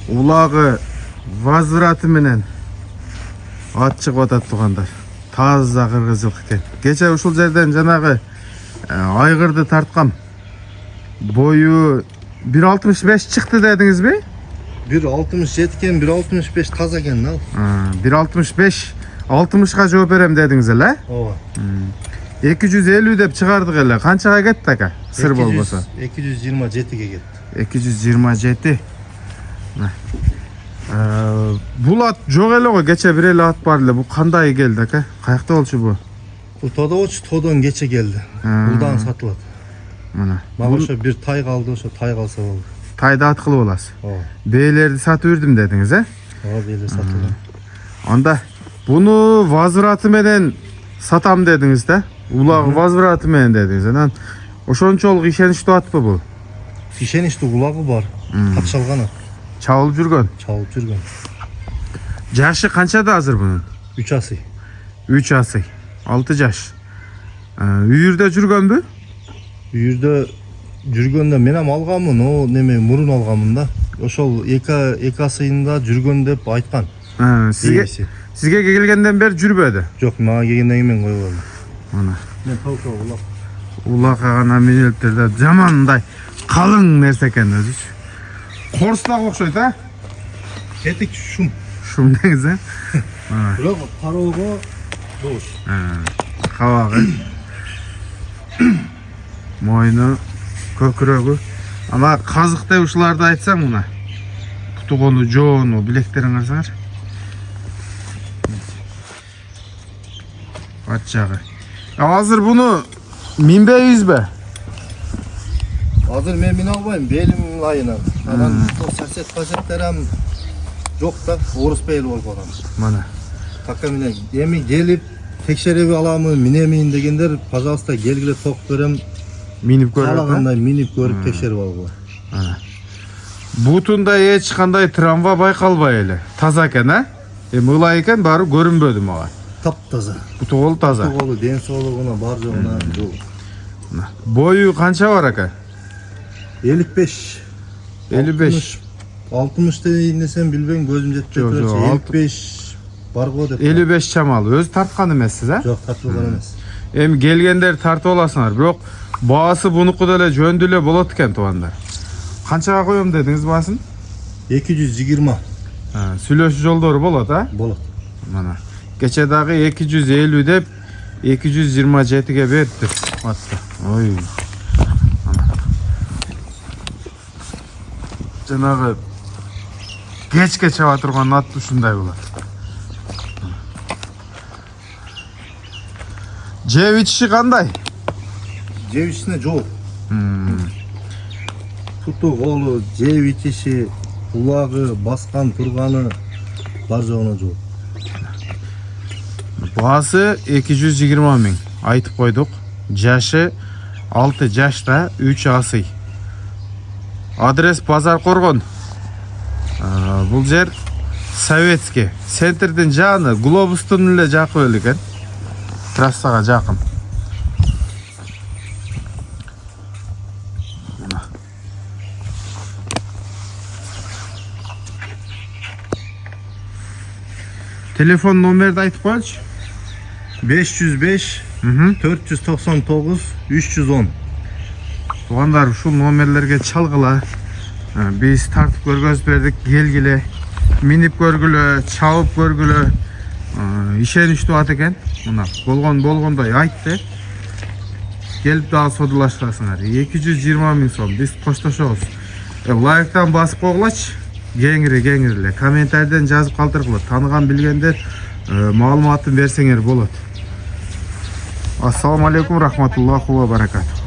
Улағы возвраты менен ат чыгып атат тугандар. Таза кыргыз жылкы экен. Кече ушул жерден жанагы айгырды тарткам. Бою 1.65 чыкты дедиңизби? 1.67 экен, 1.65 таза экен ал. 1.65 60га жооп берем дедиңиз эле? Ооба. 250 деп чыгардык эле. Канчага кетти ака? Сыр болбосо. 227ге кетти. 227. Бул ат жок эле го, кече бир эле ат бар эле. Бул кандай келди ака? Каякта болчу бу? Бул тодобочу тодон кече келди. Булдан сатылат. Мына. Мага ошо бир тай калды, ошо тай калса болду. Тайды ат кылып аласыз. Ооба. Бээлерди сатып үрдүм дедиңиз, Ооба, бээлер сатылды. Анда буну возвраты менен сатам дедиңиз да? Улагы возвраты менен дедиңиз. Анан ошончолук ишеничтүү атпы бул? Ишеничтүү улагы бар. Катшалган ат. Чабылып жүргөн. Чабылып жүргөн. Жашы канчада азыр бунун? 3 асый. 3 асый. 6 жаш. Үйүрдө жүргөнбү? Үйүрдө жүргөндө мен ам алганмын, о неме мурун алганмын да. Ошол 2 асыйында жүргөн деп айткан. Сизге келгенден бери жүрбөдү? Жок, мага келгенден кийин мен коюп алдым. Мына. Мен толко улак. Улакка гана минелтерде жамандай калың нерсе экен өзүчү. Корстак окшойт, а? Этик шум. Шум деңиз, Бирок кароого добуш. Кабагы. Мойну, көкүрөгү. Ама казык деп ушуларды айтсаң мына. Тутугону, жоону, билектерин карасаңар. Ат жагы. Азыр буну минбейбизби? Азыр мен мине албайм, белим айынан. Анан сарсет пасеттерам жок да, орус бейли болуп атам. Мана. Така менен эми келип текшерип аламы, минемин дегендер, пожалуйста, келгиле ток берем. Минип көрүп. Каалагандай минип көрүп текшерип алгыла. Бутунда эч кандай травма байкалбай эле. Таза экен, а? Эми ылай экен, баары көрүнбөдү мага. Таптаза. Бутугол таза. Бутуголу ден соолугуна бар жогуна жок. Бою канча бар ака? 55. 55. 60 дейин десем билбейм, көзүм жетпей турат. 55 бар го деп. 55 чамал. Өз тарткан эмессиз, а? Жок, тартылган эмес. Эми келгендер тартып аласыңар, бирок баасы бунуку деле жөндүү эле болот экен туугандар. Канчага коём дедиңиз баасын? 220. Сүйлөшүү жолдору болот, а? Болот. Мана. Кече дагы 250 деп 227ге берди. Атты. Ой. Жанагы кечке чаба турган ат ушундай болот. Жеп ичиши кандай? Жеп ичишине жол. Туту голу, жеп ичиши, улагы, баскан турганы бар жогуна жол. Баасы 220 миң айтып койдук. Жашы 6 жашта, 3 асый. Адрес Базар Коргон. Бул жер Советский. Центрдин жаны, глобустун эле жакын эле экен. Трассага жакын. Телефон номерди айтып коечу. 505 499 310. Туугандар, ушул номерлерге чалгыла. Биз тартып көргөзүп бердик, келгиле, минип көргүлө, чабып көргүлө. Ишеничтүү ат экен. Мына болгондой айтты. Келип дагы содулашасыңар. 220 миң сом. Биз коштошобуз. Лайктан басып койгулачы. Кеңири эле. Комментарийден жазып калтыргыла. Таныган билгендер маалыматын берсеңер болот. Ассаламу алейкум, рахматуллахи ва баракатух.